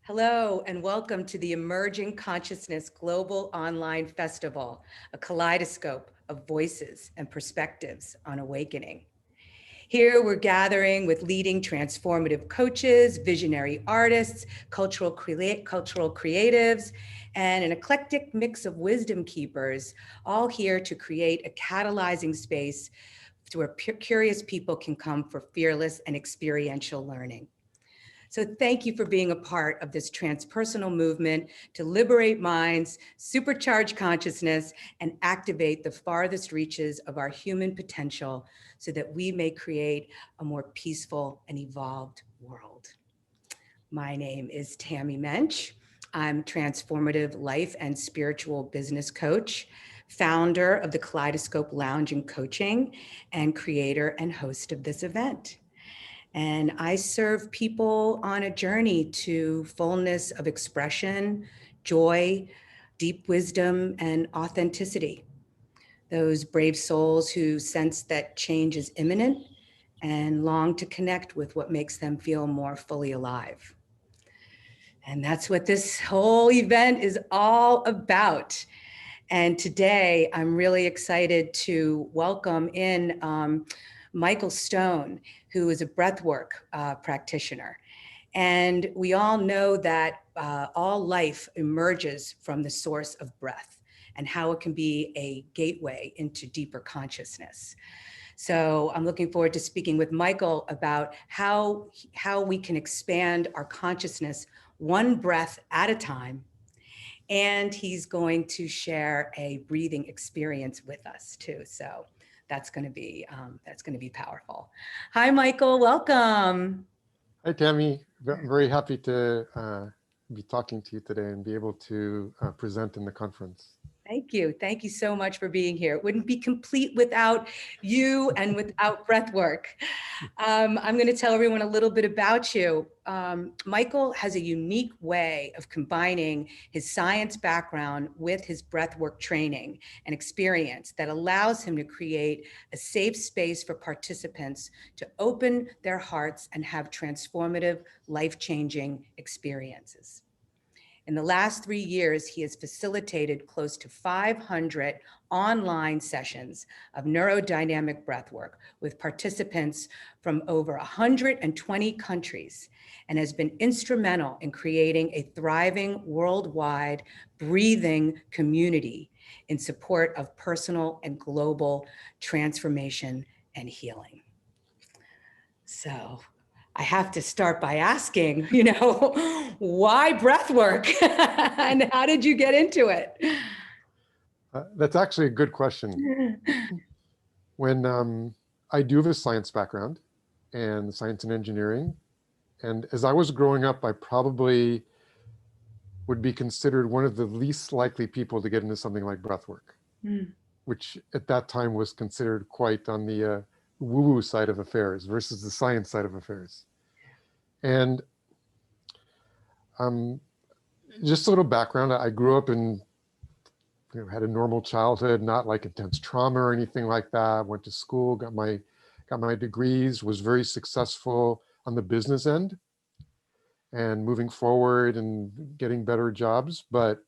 Hello and welcome to the Emerging Consciousness Global Online Festival, a kaleidoscope of voices and perspectives on awakening. Here we're gathering with leading transformative coaches, visionary artists, cultural creatives, and an eclectic mix of wisdom keepers, all here to create a catalyzing space where curious people can come for fearless and experiential learning. So thank you for being a part of this transpersonal movement to liberate minds, supercharge consciousness, and activate the farthest reaches of our human potential so that we may create a more peaceful and evolved world. My name is Tami Mensh. I'm transformative life and spiritual business coach, founder of the Kaleidoscope Lounge and Coaching, and creator and host of this event. And I serve people on a journey to fullness of expression, joy, deep wisdom, and authenticity. Those brave souls who sense that change is imminent and long to connect with what makes them feel more fully alive. And that's what this whole event is all about. And today I'm really excited to welcome in Michael Stone, who is a breathwork practitioner. And we all know that all life emerges from the source of breath and how it can be a gateway into deeper consciousness. So I'm looking forward to speaking with Michael about how we can expand our consciousness one breath at a time. And he's going to share a breathing experience with us too. So that's going to be powerful. Hi, Michael. Welcome. Hi, Tami. I'm very happy to be talking to you today and be able to present in the conference. Thank you. Thank you so much for being here. It wouldn't be complete without you and without breathwork. I'm going to tell everyone a little bit about you. Michael has a unique way of combining his science background with his breathwork training and experience that allows him to create a safe space for participants to open their hearts and have transformative, life-changing experiences. In the last 3 years, he has facilitated close to 500 online sessions of neurodynamic breathwork with participants from over 120 countries and has been instrumental in creating a thriving worldwide breathing community in support of personal and global transformation and healing. So I have to start by asking, why breath work and how did you get into it? That's actually a good question. When I do have a science background and science and engineering, and as I was growing up, I probably would be considered one of the least likely people to get into something like breath work, which at that time was considered quite on the woo-woo side of affairs versus the science side of affairs. And just a little background, I grew up in, had a normal childhood, not like intense trauma or anything like that. Went to school, got my degrees, was very successful on the business end and moving forward and getting better jobs. But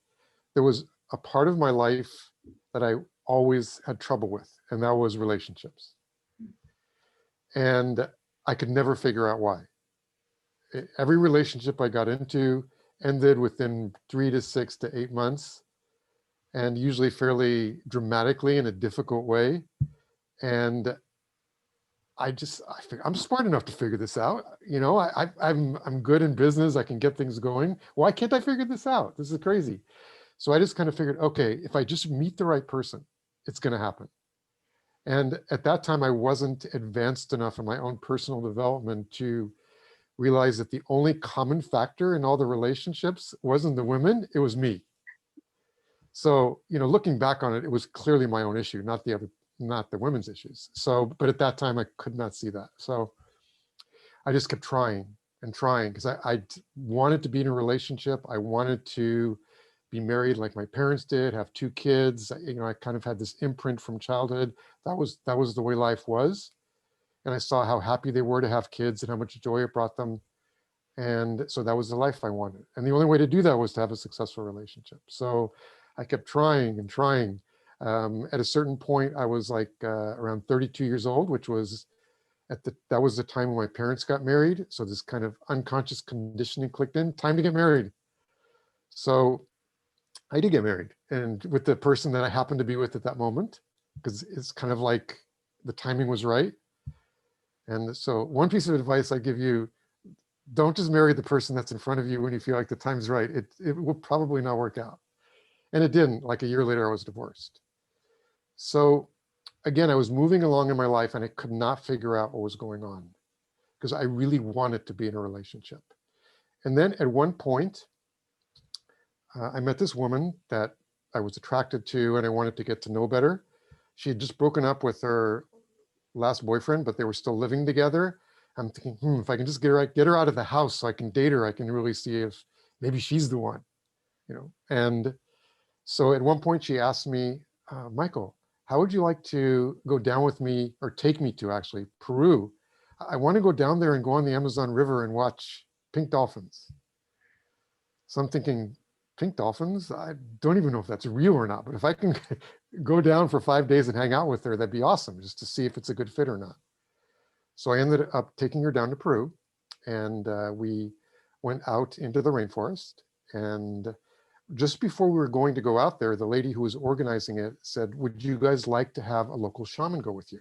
there was a part of my life that I always had trouble with, and that was relationships. And I could never figure out why. Every relationship I got into ended within 3 to 6 to 8 months, and usually fairly dramatically in a difficult way. And I'm smart enough to figure this out. I'm good in business. I can get things going. Why can't I figure this out? This is crazy. So I just kind of figured, okay, if I just meet the right person, it's going to happen. And at that time, I wasn't advanced enough in my own personal development to realize that the only common factor in all the relationships wasn't the women, it was me. So, looking back on it, it was clearly my own issue, not the women's issues. So, but at that time I could not see that. So I just kept trying and trying because I wanted to be in a relationship. I wanted to be married like my parents did, have 2 kids. I kind of had this imprint from childhood. That was the way life was. And I saw how happy they were to have kids and how much joy it brought them. And so that was the life I wanted. And the only way to do that was to have a successful relationship. So I kept trying and trying. At a certain point, I was like around 32 years old, which was that was the time when my parents got married. So this kind of unconscious conditioning clicked in, time to get married. So I did get married, and with the person that I happened to be with at that moment, because it's kind of like the timing was right. And so one piece of advice I give you, don't just marry the person that's in front of you when you feel like the time's right. It will probably not work out. And it didn't. Like a year later, I was divorced. So again, I was moving along in my life and I could not figure out what was going on because I really wanted to be in a relationship. And then at one point, I met this woman that I was attracted to and I wanted to get to know better. She had just broken up with her last boyfriend, but they were still living together. I'm thinking, if I can just get her out of the house so I can date her, I can really see if maybe she's the one, you know. And so at one point she asked me, Michael, how would you like to go down with me, or take me to actually Peru? I want to go down there and go on the Amazon River and watch pink dolphins. So I'm thinking, pink dolphins? I don't even know if that's real or not, but if I can go down for 5 days and hang out with her, that'd be awesome, just to see if it's a good fit or not. So I ended up taking her down to Peru, and we went out into the rainforest. And just before we were going to go out there, the lady who was organizing it said, would you guys like to have a local shaman go with you?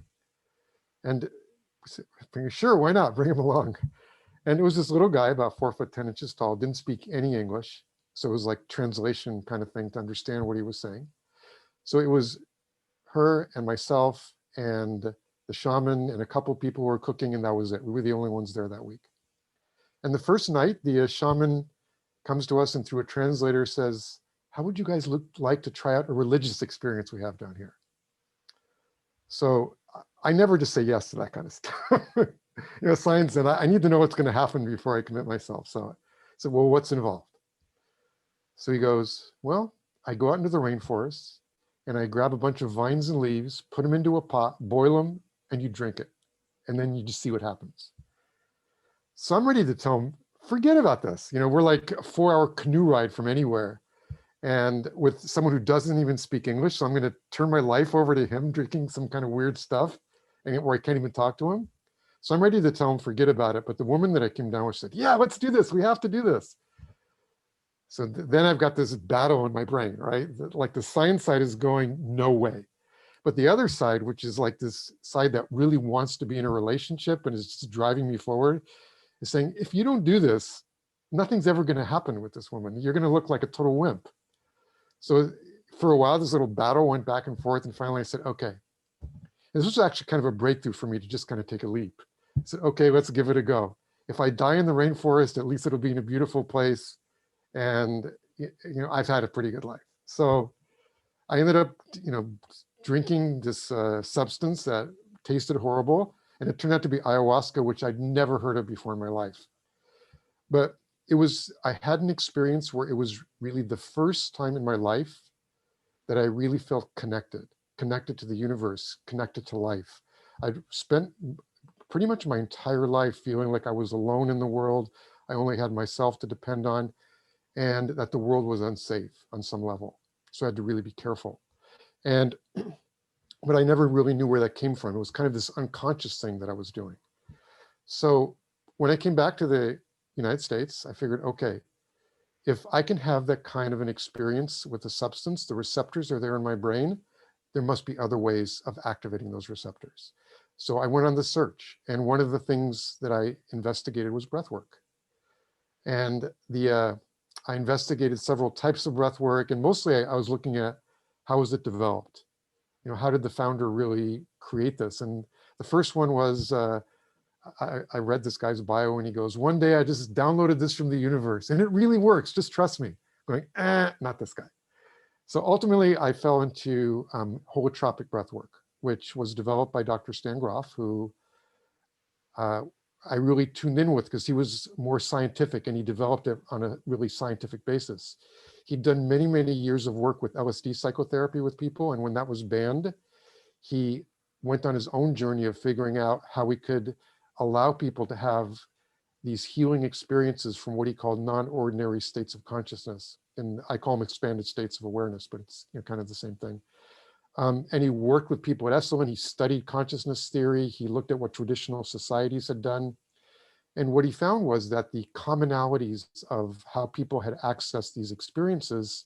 And we said, sure, why not? Bring him along. And it was this little guy, about 4'10" tall, didn't speak any English. So it was like translation kind of thing to understand what he was saying. So it was her and myself and the shaman and a couple of people who were cooking, and that was it. We were the only ones there that week. And the first night, the shaman comes to us and through a translator says, how would you guys like to try out a religious experience we have down here? So I never just say yes to that kind of stuff. Science, and I need to know what's going to happen before I commit myself. So I said, well, what's involved? So he goes, well, I go out into the rainforest and I grab a bunch of vines and leaves, put them into a pot, boil them, and you drink it. And then you just see what happens. So I'm ready to tell him, forget about this. We're like a 4-hour canoe ride from anywhere. And with someone who doesn't even speak English, so I'm going to turn my life over to him drinking some kind of weird stuff and where I can't even talk to him. So I'm ready to tell him, forget about it. But the woman that I came down with said, yeah, let's do this. We have to do this. So then I've got this battle in my brain, right? Like the science side is going, no way. But the other side, which is like this side that really wants to be in a relationship and is just driving me forward, is saying, if you don't do this, nothing's ever going to happen with this woman. You're going to look like a total wimp. So for a while, this little battle went back and forth. And finally I said, okay. This was actually kind of a breakthrough for me to just kind of take a leap. I said, okay, let's give it a go. If I die in the rainforest, at least it'll be in a beautiful place. And, I've had a pretty good life. So I ended up, drinking this substance that tasted horrible. And it turned out to be ayahuasca, which I'd never heard of before in my life. But I had an experience where it was really the first time in my life that I really felt connected to the universe, connected to life. I'd spent pretty much my entire life feeling like I was alone in the world. I only had myself to depend on, and that the world was unsafe on some level. So I had to really be careful. But I never really knew where that came from. It was kind of this unconscious thing that I was doing. So when I came back to the United States, I figured, okay, if I can have that kind of an experience with the substance, the receptors are there in my brain, there must be other ways of activating those receptors. So I went on the search, and one of the things that I investigated was breath work. And I investigated several types of breath work, and mostly I was looking at how was it developed? How did the founder really create this? And the first one was, I read this guy's bio and he goes, one day I just downloaded this from the universe and it really works, just trust me. Going, not this guy. So ultimately I fell into holotropic breath work, which was developed by Dr. Stan Grof, who I really tuned in with because he was more scientific and he developed it on a really scientific basis. He'd done many, many years of work with LSD psychotherapy with people. And when that was banned, he went on his own journey of figuring out how we could allow people to have these healing experiences from what he called non-ordinary states of consciousness. And I call them expanded states of awareness, but it's kind of the same thing. And he worked with people at Esalen. He studied consciousness theory. He looked at what traditional societies had done. And what he found was that the commonalities of how people had accessed these experiences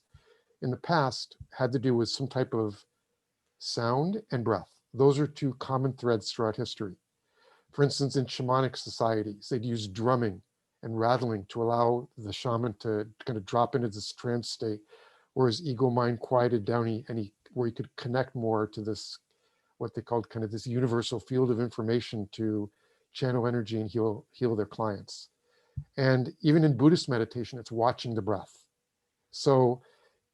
in the past had to do with some type of sound and breath. Those are two common threads throughout history. For instance, in shamanic societies, they'd use drumming and rattling to allow the shaman to kind of drop into this trance state, where his ego mind quieted down, where he could connect more to this, what they called kind of this universal field of information, to channel energy and heal their clients. And even in Buddhist meditation, it's watching the breath. So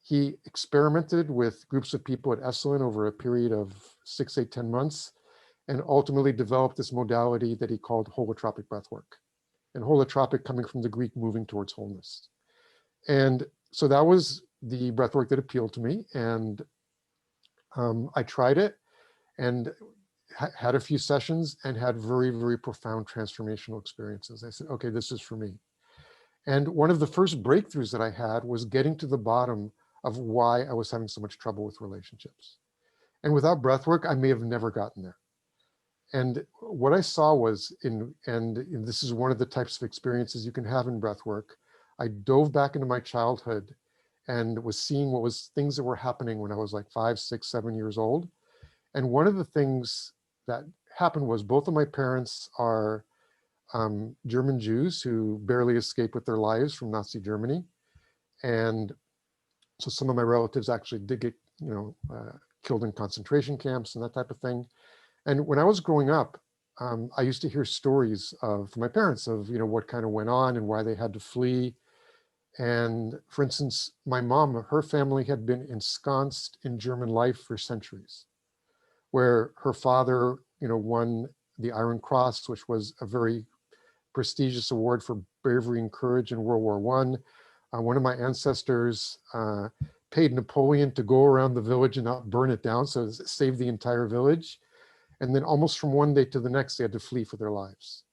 he experimented with groups of people at Esalen over a period of 6, 8, 10 months, and ultimately developed this modality that he called holotropic breathwork. And holotropic coming from the Greek, moving towards wholeness. And so that was the breathwork that appealed to me. And I tried it and had a few sessions and had very, very profound transformational experiences. I said, okay, this is for me. And one of the first breakthroughs that I had was getting to the bottom of why I was having so much trouble with relationships. And without breathwork, I may have never gotten there. And what I saw was, and this is one of the types of experiences you can have in breathwork, I dove back into my childhood and was seeing what was things that were happening when I was like 5, 6, 7 years old. And one of the things that happened was both of my parents are German Jews who barely escaped with their lives from Nazi Germany. And so some of my relatives actually did get, killed in concentration camps and that type of thing. And when I was growing up, I used to hear stories from my parents of, what kind of went on and why they had to flee. And for instance, my mom, her family had been ensconced in German life for centuries, where her father, won the Iron Cross, which was a very prestigious award for bravery and courage in World War I. One of my ancestors paid Napoleon to go around the village and not burn it down, so it saved the entire village. And then almost from one day to the next, they had to flee for their lives.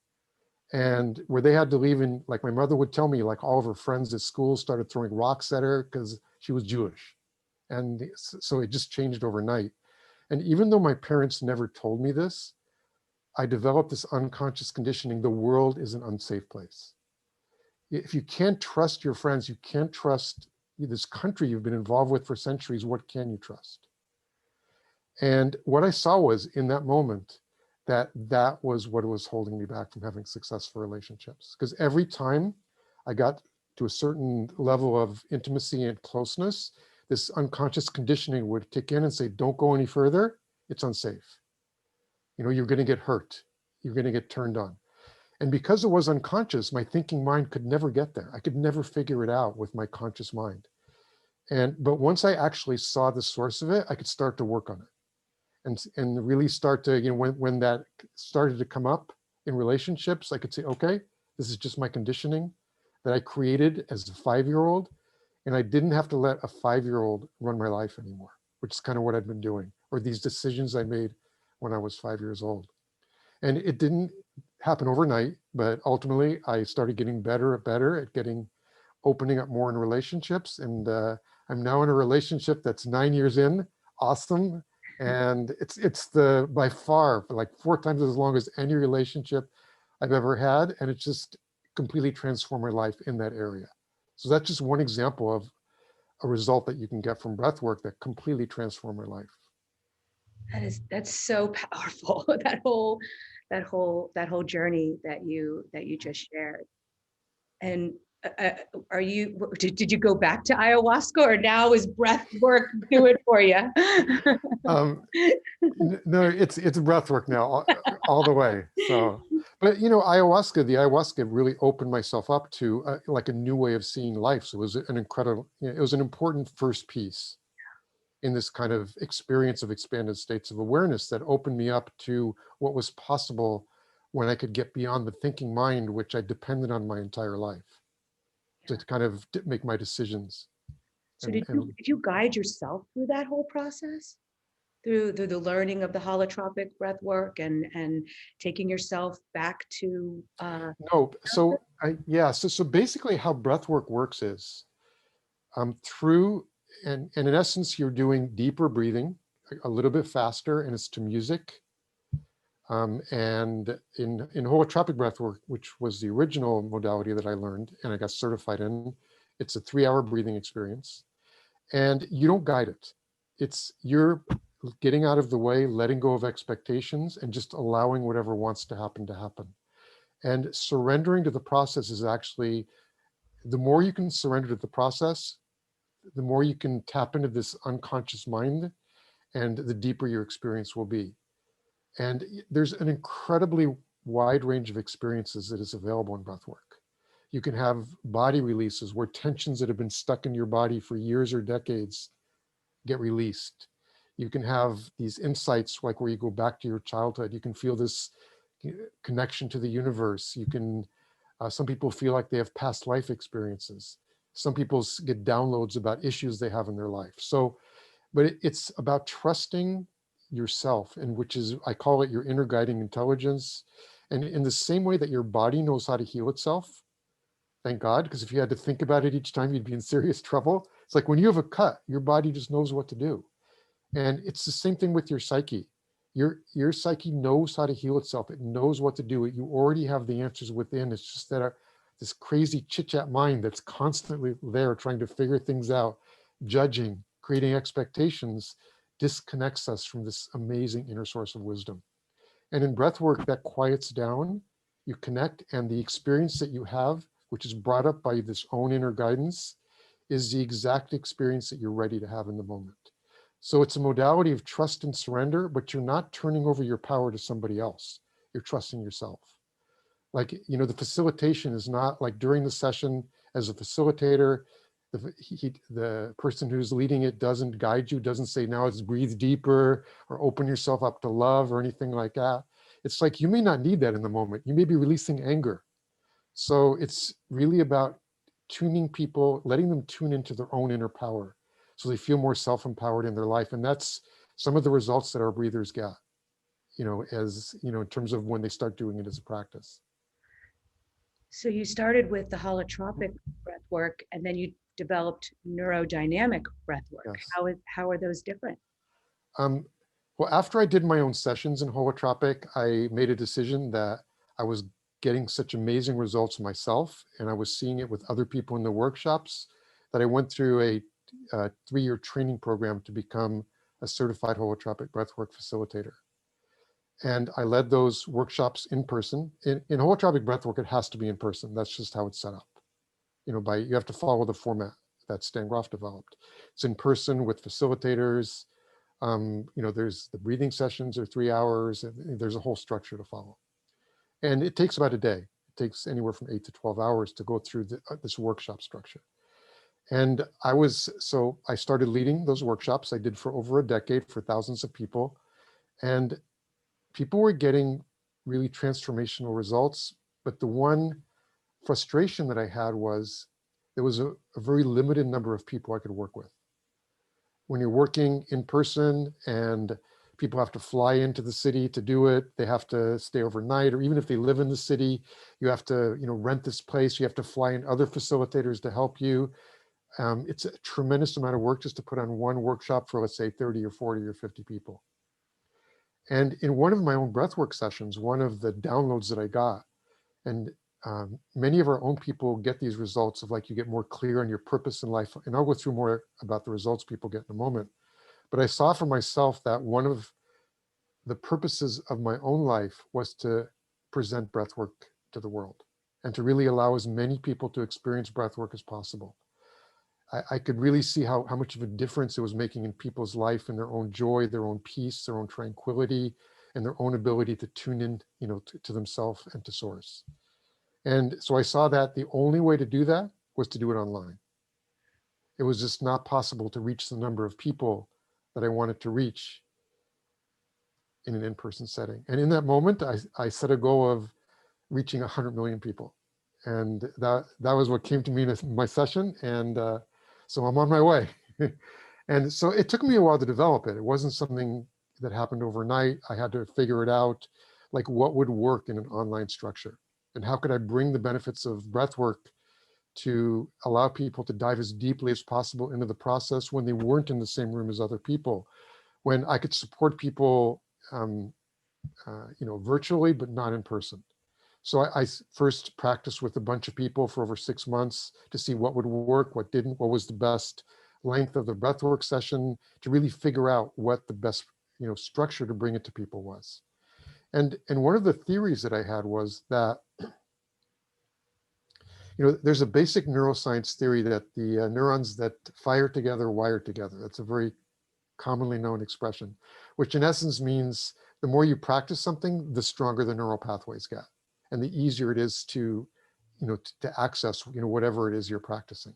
And where they had to leave, in, like my mother would tell me, like all of her friends at school started throwing rocks at her because she was Jewish. And so it just changed overnight. And even though my parents never told me this, I developed this unconscious conditioning: the world is an unsafe place. If you can't trust your friends, you can't trust this country you've been involved with for centuries, what can you trust? And what I saw was, in that moment, that was what was holding me back from having successful relationships. Because every time I got to a certain level of intimacy and closeness, this unconscious conditioning would kick in and say, don't go any further, it's unsafe. You're going to get hurt. You're going to get turned on. And because it was unconscious, my thinking mind could never get there. I could never figure it out with my conscious mind. But once I actually saw the source of it, I could start to work on it. And really start to, when that started to come up in relationships, I could say, okay, this is just my conditioning that I created as a 5-year-old. And I didn't have to let a 5-year-old run my life anymore, which is kind of what I'd been doing, or these decisions I made when I was 5 years old. And it didn't happen overnight, but ultimately I started getting better at opening up more in relationships. And I'm now in a relationship that's 9 years in, awesome. And it's by far like 4 times as long as any relationship I've ever had. And it's just completely transformed my life in that area. So that's just one example of a result that you can get from breath work that completely transformed my life. That's so powerful. that whole journey that you just shared. And did you go back to ayahuasca, or now is breath work do it for you? No, it's breath work now, all the way. So, but the ayahuasca really opened myself up to like a new way of seeing life. So it was an incredible, it was an important first piece in this kind of experience of expanded states of awareness that opened me up to what was possible when I could get beyond the thinking mind, which I depended on my entire life to kind of make my decisions. So did you guide yourself through that whole process? through the learning of the holotropic breath work and taking yourself back to No, so so basically how breath work works is through, and in essence, you're doing deeper breathing, a little bit faster, and it's to music. And in holotropic breath work, which was the original modality that I learned and I got certified in, it's a 3-hour breathing experience. And you don't guide it. It's you're getting out of the way, letting go of expectations, and just allowing whatever wants to happen. And surrendering to the process is actually, the more you can surrender to the process, the more you can tap into this unconscious mind, and the deeper your experience will be. And there's an incredibly wide range of experiences that is available in breathwork. You can have body releases where tensions that have been stuck in your body for years or decades get released. You can have these insights, like where you go back to your childhood. You can feel this connection to the universe. You can, some people feel like they have past life experiences. Some people get downloads about issues they have in their life. So, but it's about trusting yourself, and which is, I call it your inner guiding intelligence. And in the same way that your body knows how to heal itself, thank God, because if you had to think about it each time, you'd be in serious trouble. It's like when you have a cut, your body just knows what to do. And it's the same thing with your psyche. Your psyche knows how to heal itself. It knows what to do. You already have the answers within. It's just that this crazy chit-chat mind that's constantly there trying to figure things out, judging, creating expectations, disconnects us from this amazing inner source of wisdom. And in breath work, that quiets down, you connect, and the experience that you have, which is brought up by this own inner guidance, is the exact experience that you're ready to have in the moment. So it's a modality of trust and surrender, but you're not turning over your power to somebody else. You're trusting yourself. Like, you know, the facilitation is not like during the session as a facilitator, the person who's leading it doesn't guide you, doesn't say, now it's breathe deeper or open yourself up to love or anything like that. It's like, you may not need that in the moment. You may be releasing anger. So it's really about tuning people, letting them tune into their own inner power so they feel more self-empowered in their life. And that's some of the results that our breathers get, you know, as, you know, in terms of when they start doing it as a practice. So you started with the holotropic breath work, and then you developed neurodynamic breath work. Yes. How are those different? Um, well, after I did my own sessions in holotropic, I made a decision that I was getting such amazing results myself, and I was seeing it with other people in the workshops, that I went through a 3-year training program to become a certified holotropic breathwork facilitator. And I led those workshops in person. In holotropic breathwork, it has to be in person. That's just how it's set up. You know, you have to follow the format that Stan Groff developed. It's in person with facilitators. You know, there's the breathing sessions are 3 hours, and there's a whole structure to follow. And it takes about a day. It takes anywhere from 8 to 12 hours to go through this workshop structure. And I started leading those workshops. I did for over a decade for thousands of people. And people were getting really transformational results. But the one frustration that I had was there was a very limited number of people I could work with. When you're working in person and people have to fly into the city to do it, they have to stay overnight, or even if they live in the city, you have to, you know, rent this place, you have to fly in other facilitators to help you. It's a tremendous amount of work just to put on one workshop for, let's say, 30 or 40 or 50 people. And in one of my own breathwork sessions, one of the downloads that I got, and many of our own people get these results of, like, you get more clear on your purpose in life. And I'll go through more about the results people get in a moment. But I saw for myself that one of the purposes of my own life was to present breathwork to the world and to really allow as many people to experience breathwork as possible. I could really see how much of a difference it was making in people's life and their own joy, their own peace, their own tranquility, and their own ability to tune in, you know, to themselves and to source. And so I saw that the only way to do that was to do it online. It was just not possible to reach the number of people that I wanted to reach in an in-person setting. And in that moment, I set a goal of reaching 100 million people. And that was what came to me in my session. And so I'm on my way. And so it took me a while to develop it. It wasn't something that happened overnight. I had to figure it out, like what would work in an online structure, and how could I bring the benefits of breath work to allow people to dive as deeply as possible into the process when they weren't in the same room as other people, when I could support people, virtually, but not in person. So I first practiced with a bunch of people for over 6 months to see what would work, what didn't, what was the best length of the breathwork session, to really figure out what the best, structure to bring it to people was. And one of the theories that I had was that, there's a basic neuroscience theory that the neurons that fire together wire together. That's a very commonly known expression, which in essence means the more you practice something, the stronger the neural pathways get, and the easier it is to, to access, whatever it is you're practicing.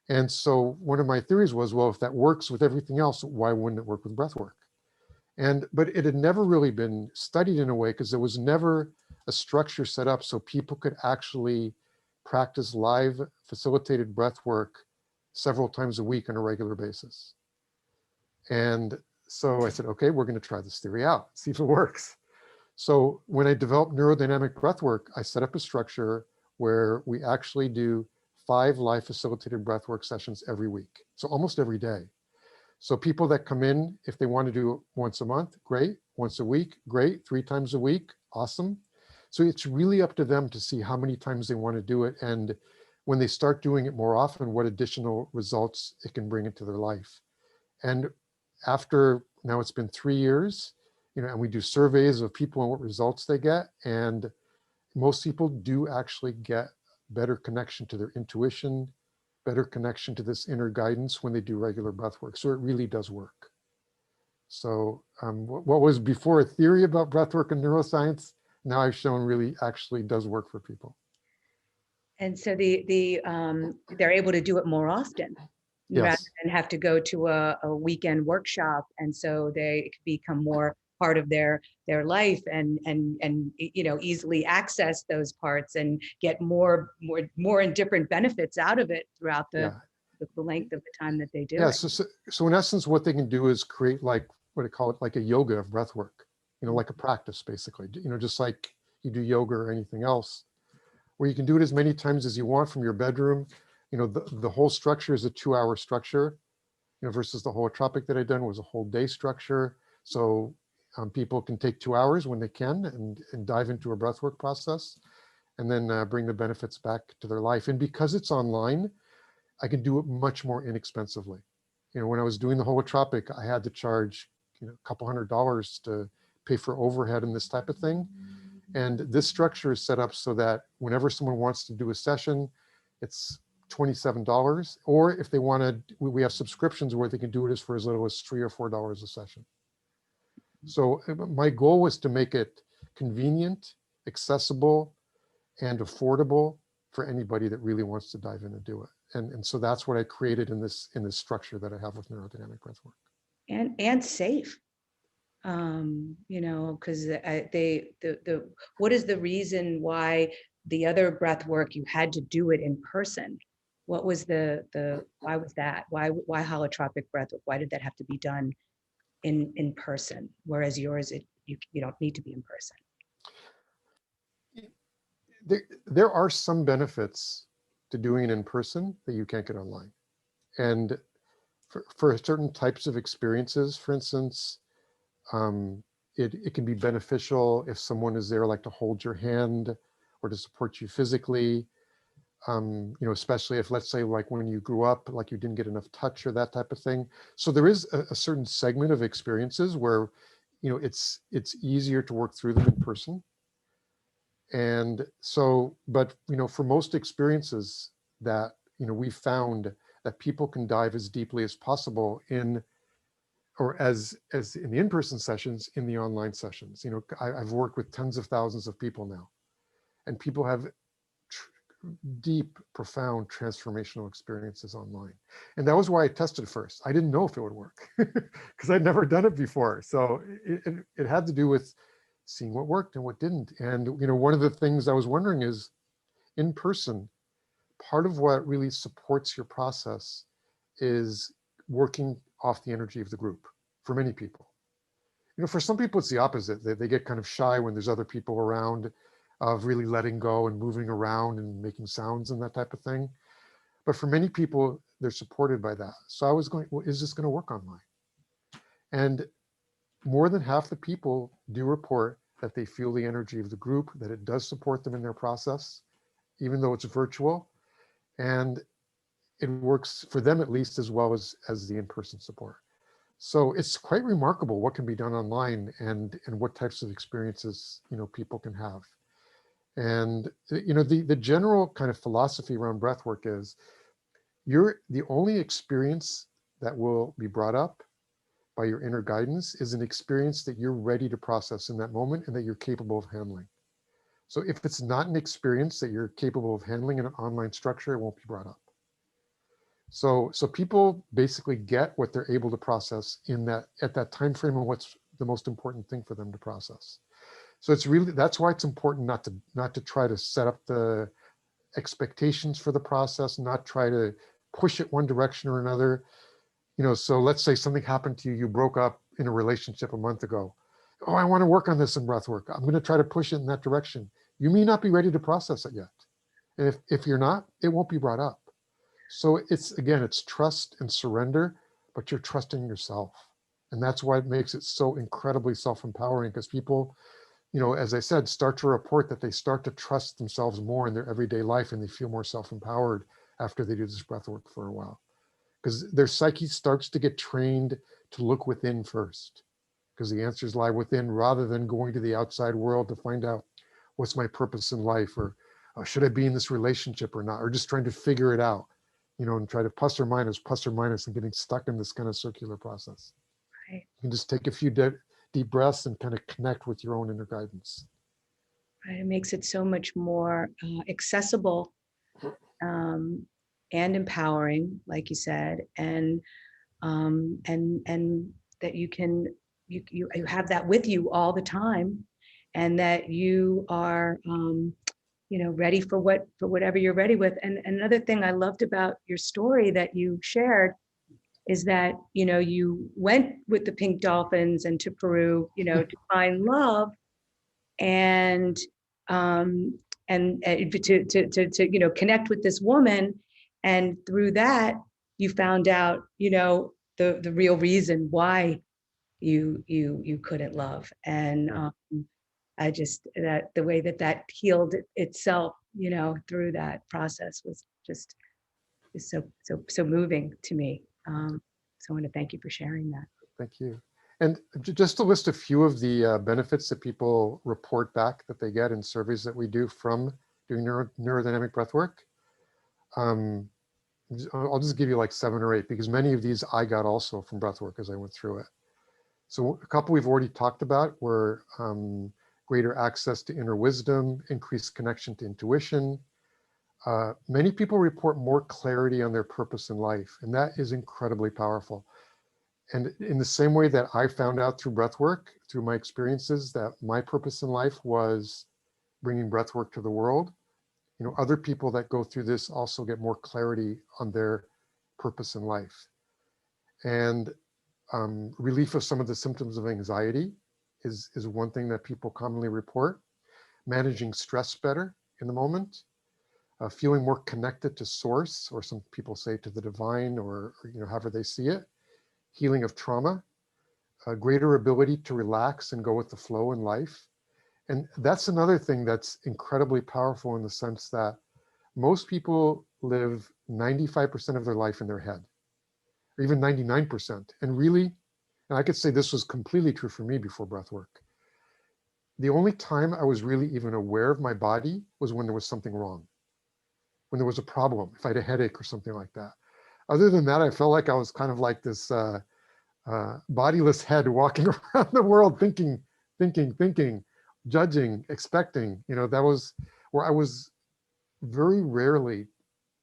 And so one of my theories was, well, if that works with everything else, why wouldn't it work with breath work? But it had never really been studied in a way, because there was never a structure set up so people could actually practice live facilitated breath work several times a week on a regular basis. And so I said, okay, we're going to try this theory out, see if it works. So when I developed neurodynamic breathwork, I set up a structure where we actually do 5 live facilitated breathwork sessions every week. So almost every day. So people that come in, if they want to do it once a month, great. Once a week, great. 3 times a week, awesome. So it's really up to them to see how many times they want to do it. And when they start doing it more often, what additional results it can bring into their life. And after, now it's been 3 years, and we do surveys of people and what results they get. And most people do actually get better connection to their intuition, better connection to this inner guidance when they do regular breath work. So it really does work. So what was before a theory about breath work and neuroscience, now I've shown really actually does work for people. And so they're able to do it more often rather Yes. than have to go to a weekend workshop. And so they become more part of their life, and easily access those parts and get more and different benefits out of it throughout the Yeah. length of the time that they do Yeah. it. So in essence, what they can do is create, like, what I call it, like a yoga of breath work, like a practice, basically, just like you do yoga or anything else, where you can do it as many times as you want from your bedroom. The whole structure is a 2-hour structure, versus the holotropic that I've done was a whole day structure. So people can take 2 hours when they can and dive into a breathwork process, and then bring the benefits back to their life. And because it's online, I can do it much more inexpensively. When I was doing the holotropic, I had to charge, a couple $100 to pay for overhead and this type of thing. And this structure is set up so that whenever someone wants to do a session, it's $27. Or if they want to, we have subscriptions where they can do it for as little as $3 or $4 a session. So my goal was to make it convenient, accessible, and affordable for anybody that really wants to dive in and do it. And so that's what I created in this structure that I have with neurodynamic breathwork. And safe. Because what is the reason why the other breath work you had to do it in person? What was why was that? Why holotropic breath work? Why did that have to be done in person? Whereas yours, you don't need to be in person. There are some benefits to doing it in person that you can't get online. And for certain types of experiences, for instance, it can be beneficial if someone is there, like to hold your hand or to support you physically. Especially if, let's say, like when you grew up, like you didn't get enough touch or that type of thing. So there is a certain segment of experiences where, it's easier to work through them in person. And so, but, for most experiences that, we found that people can dive as deeply as possible in, or as in the in-person sessions, in the online sessions. I've worked with tens of thousands of people now, and people have deep, profound transformational experiences online. And that was why I tested first. I didn't know if it would work because I'd never done it before. So it had to do with seeing what worked and what didn't. And one of the things I was wondering is, in person, part of what really supports your process is working off the energy of the group for many people. For some people, it's the opposite. They get kind of shy when there's other people around, of really letting go and moving around and making sounds and that type of thing. But for many people, they're supported by that. So I was going, well, is this going to work online? And more than half the people do report that they feel the energy of the group, that it does support them in their process, even though it's virtual. And it works for them at least as well as the in-person support. So it's quite remarkable what can be done online and what types of experiences, people can have. And, the general kind of philosophy around breathwork is the only experience that will be brought up by your inner guidance is an experience that you're ready to process in that moment and that you're capable of handling. So if it's not an experience that you're capable of handling in an online structure, it won't be brought up. So people basically get what they're able to process at that time frame and what's the most important thing for them to process. So that's why it's important not to try to set up the expectations for the process, not try to push it one direction or another. So let's say something happened to you, you broke up in a relationship a month ago. Oh, I want to work on this in breath work. I'm going to try to push it in that direction. You may not be ready to process it yet. And if you're not, it won't be brought up. So it's trust and surrender, but you're trusting yourself. And that's why it makes it so incredibly self-empowering, because people, as I said, start to report that they start to trust themselves more in their everyday life, and they feel more self-empowered after they do this breath work for a while. Because their psyche starts to get trained to look within first, because the answers lie within, rather than going to the outside world to find out what's my purpose in life, or should I be in this relationship or not, or just trying to figure it out, and try to plus or minus, and getting stuck in this kind of circular process. Right. You can just take a few deep breaths and kind of connect with your own inner guidance. Right. It makes it so much more accessible and empowering, like you said, and that you have that with you all the time, and that you are ready for whatever you're ready with. And another thing I loved about your story that you shared is that you went with the pink dolphins and to Peru, to find love, and to connect with this woman, and through that you found out the real reason why you couldn't love. And I just, that the way that healed itself through that process was just is so moving to me. So I want to thank you for sharing that. Thank you. And just to list a few of the benefits that people report back that they get in surveys that we do from doing neurodynamic breath work. I'll just give you like 7 or 8, because many of these I got also from breath work as I went through it. So a couple we've already talked about were greater access to inner wisdom, increased connection to intuition. Many people report more clarity on their purpose in life, and that is incredibly powerful. And in the same way that I found out through breath work, through my experiences, that my purpose in life was bringing breath work to the world, other people that go through this also get more clarity on their purpose in life. And relief of some of the symptoms of anxiety is one thing that people commonly report. Managing stress better in the moment, feeling more connected to source, or some people say to the divine, or however they see it. Healing of trauma, a greater ability to relax and go with the flow in life. And that's another thing that's incredibly powerful, in the sense that most people live 95% of their life in their head, or even 99%. And really, and I could say this was completely true for me before breath work, the only time I was really even aware of my body was when there was something wrong, when there was a problem, if I had a headache or something like that. Other than that, I felt like I was kind of like this bodiless head walking around the world, thinking, judging, expecting. That was where I was very rarely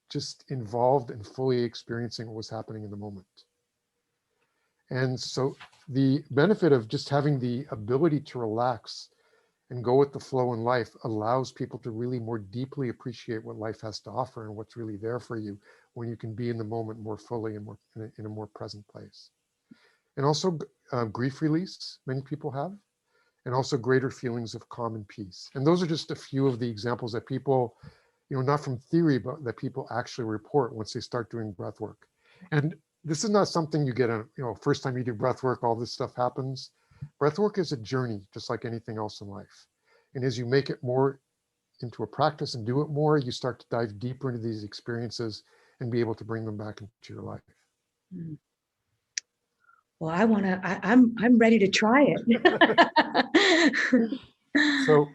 just involved and fully experiencing what was happening in the moment. And so the benefit of just having the ability to relax and go with the flow in life allows people to really more deeply appreciate what life has to offer and what's really there for you, when you can be in the moment more fully and more in a more present place. and also grief release, many people have, and also greater feelings of calm and peace. And those are just a few of the examples that people, not from theory, but that people actually report once they start doing breath work. And this is not something you get on, first time you do breath work, all this stuff happens. Breath work is a journey, just like anything else in life. And as you make it more into a practice and do it more, you start to dive deeper into these experiences and be able to bring them back into your life. Mm. Well, I'm ready to try it. So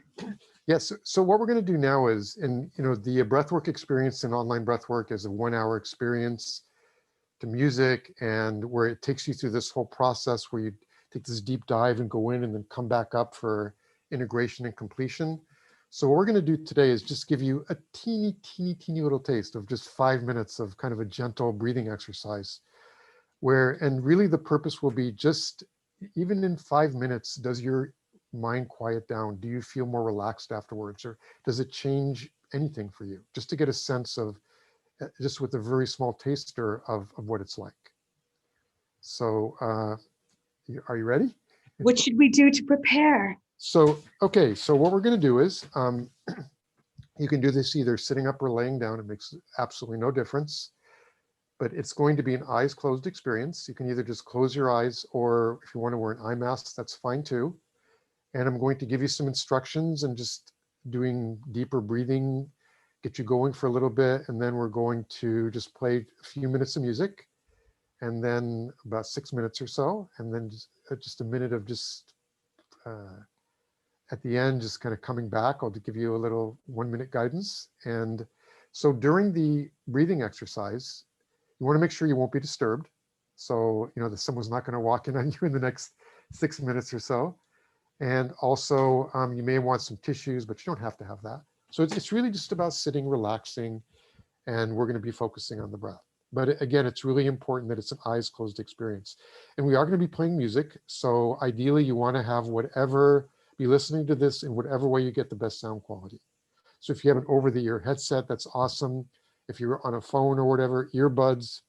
yes, so what we're going to do now is, and the breathwork experience in online breathwork is a 1-hour experience to music, and where it takes you through this whole process where you take this deep dive and go in and then come back up for integration and completion. So what we're going to do today is just give you a teeny little taste of just 5 minutes of kind of a gentle breathing exercise and really the purpose will be just, even in 5 minutes, does your mind quiet down? Do you feel more relaxed afterwards? Or does it change anything for you? Just to get a sense of, just with a very small taster of what it's like. So are you ready? What should we do to prepare? So, okay, so what we're going to do is, you can do this either sitting up or laying down. It makes absolutely no difference. But it's going to be an eyes closed experience. You can either just close your eyes, or if you want to wear an eye mask, that's fine too. And I'm going to give you some instructions and just doing deeper breathing, get you going for a little bit. And then we're going to just play a few minutes of music, and then about 6 minutes or so. And then just a minute of just at the end, just kind of coming back. I'll give you a little 1-minute guidance. And so during the breathing exercise, you want to make sure you won't be disturbed. So, that someone's not going to walk in on you in the next 6 minutes or so. And also, you may want some tissues, but you don't have to have that. So it's really just about sitting, relaxing, and we're going to be focusing on the breath. But again, it's really important that it's an eyes closed experience. And we are going to be playing music. So ideally, you want to have be listening to this in whatever way you get the best sound quality. So if you have an over-the-ear headset, that's awesome. If you're on a phone or whatever, earbuds,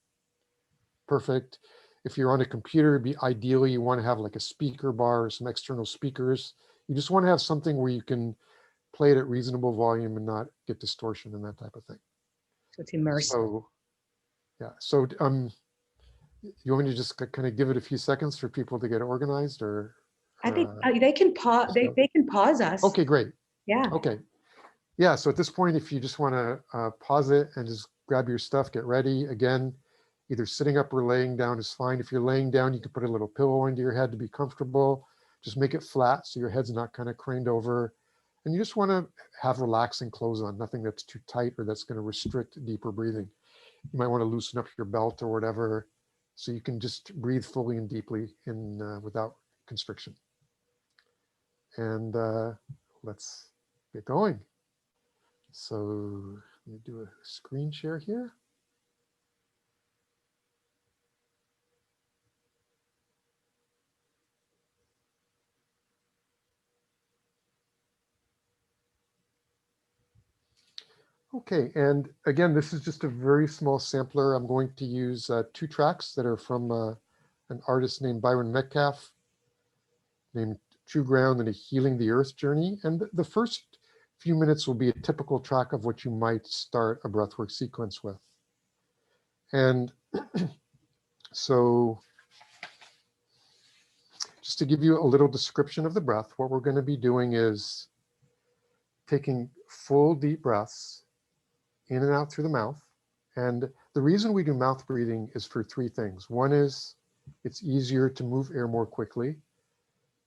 perfect. If you're on a computer, ideally you want to have like a speaker bar or some external speakers. You just want to have something where you can play it at reasonable volume and not get distortion and that type of thing. So it's immersive. So, yeah. So, you want me to just kind of give it a few seconds for people to get organized, or? I think they can pause. They can pause us. Okay, great. Yeah. Okay. Yeah. So at this point, if you just want to pause it and just grab your stuff, get ready. Again, either sitting up or laying down is fine. If you're laying down, you can put a little pillow under your head to be comfortable. Just make it flat so your head's not kind of craned over. And you just want to have relaxing clothes on, nothing that's too tight or that's going to restrict deeper breathing. You might want to loosen up your belt or whatever, so you can just breathe fully and deeply without constriction. And let's get going. So let me do a screen share here. Okay, and again, this is just a very small sampler. I'm going to use 2 tracks that are from an artist named Byron Metcalf, named True Ground and a Healing the Earth Journey. And the first few minutes will be a typical track of what you might start a breathwork sequence with. And so just to give you a little description of the breath, what we're going to be doing is taking full deep breaths in and out through the mouth. And the reason we do mouth breathing is for 3 things. One is it's easier to move air more quickly.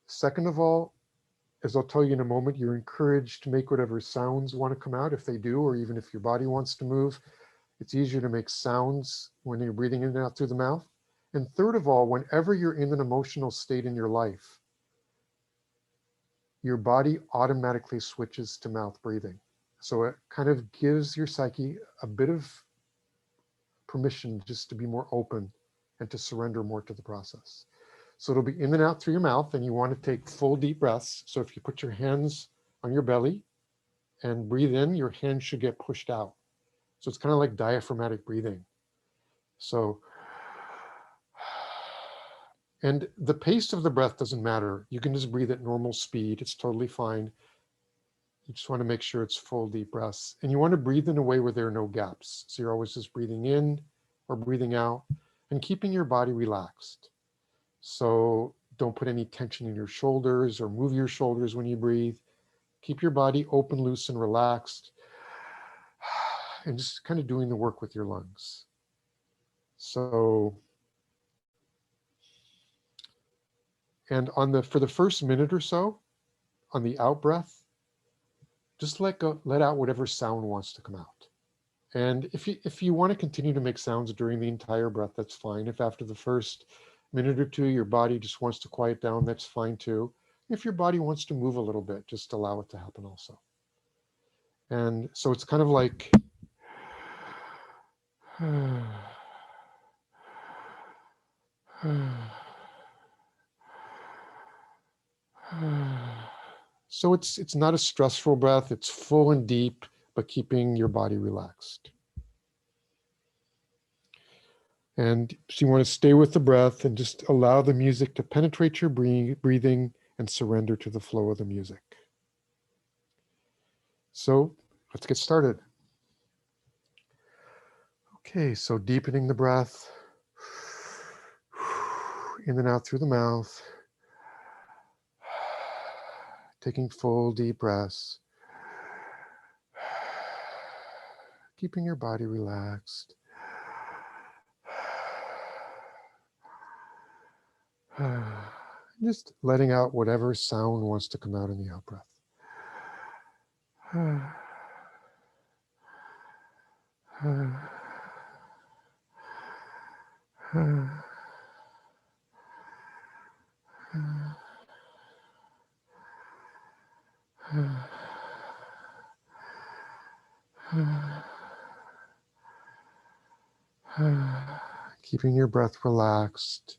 Second of all, as I'll tell you in a moment, you're encouraged to make whatever sounds want to come out if they do, or even if your body wants to move. It's easier to make sounds when you're breathing in and out through the mouth. And third of all, whenever you're in an emotional state in your life, your body automatically switches to mouth breathing. So it kind of gives your psyche a bit of permission just to be more open and to surrender more to the process. So it'll be in and out through your mouth, and you want to take full deep breaths. So if you put your hands on your belly and breathe in, your hands should get pushed out. So it's kind of like diaphragmatic breathing. So, And the pace of the breath doesn't matter. You can just breathe at normal speed. It's totally fine. You just want to make sure it's full, deep breaths. And you want to breathe in a way where there are no gaps. So you're always just breathing in or breathing out and keeping your body relaxed. So don't put any tension in your shoulders or move your shoulders when you breathe. Keep your body open, loose, and relaxed. And just kind of doing the work with your lungs. So, and for the first minute or so, on the out breath, just let out whatever sound wants to come out. And if you want to continue to make sounds during the entire breath, that's fine. If after the first minute or two your body just wants to quiet down, that's fine too. If your body wants to move a little bit, just allow it to happen also. And so it's kind of like so it's not a stressful breath, it's full and deep, but keeping your body relaxed. And so you want to stay with the breath and just allow the music to penetrate your breathing and surrender to the flow of the music. So let's get started. Okay, so deepening the breath, in and out through the mouth, taking full deep breaths, keeping your body relaxed. Just letting out whatever sound wants to come out in the out breath. Keeping your breath relaxed.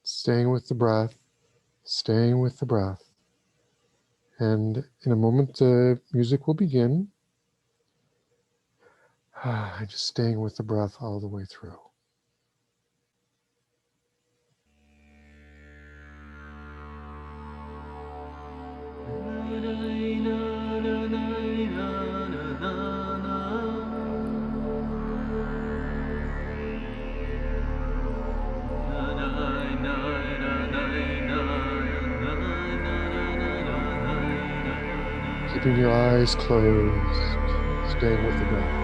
Staying with the breath, staying with the breath. And in a moment, the music will begin. Just staying with the breath all the way through. Keeping your eyes closed, staying with the breath.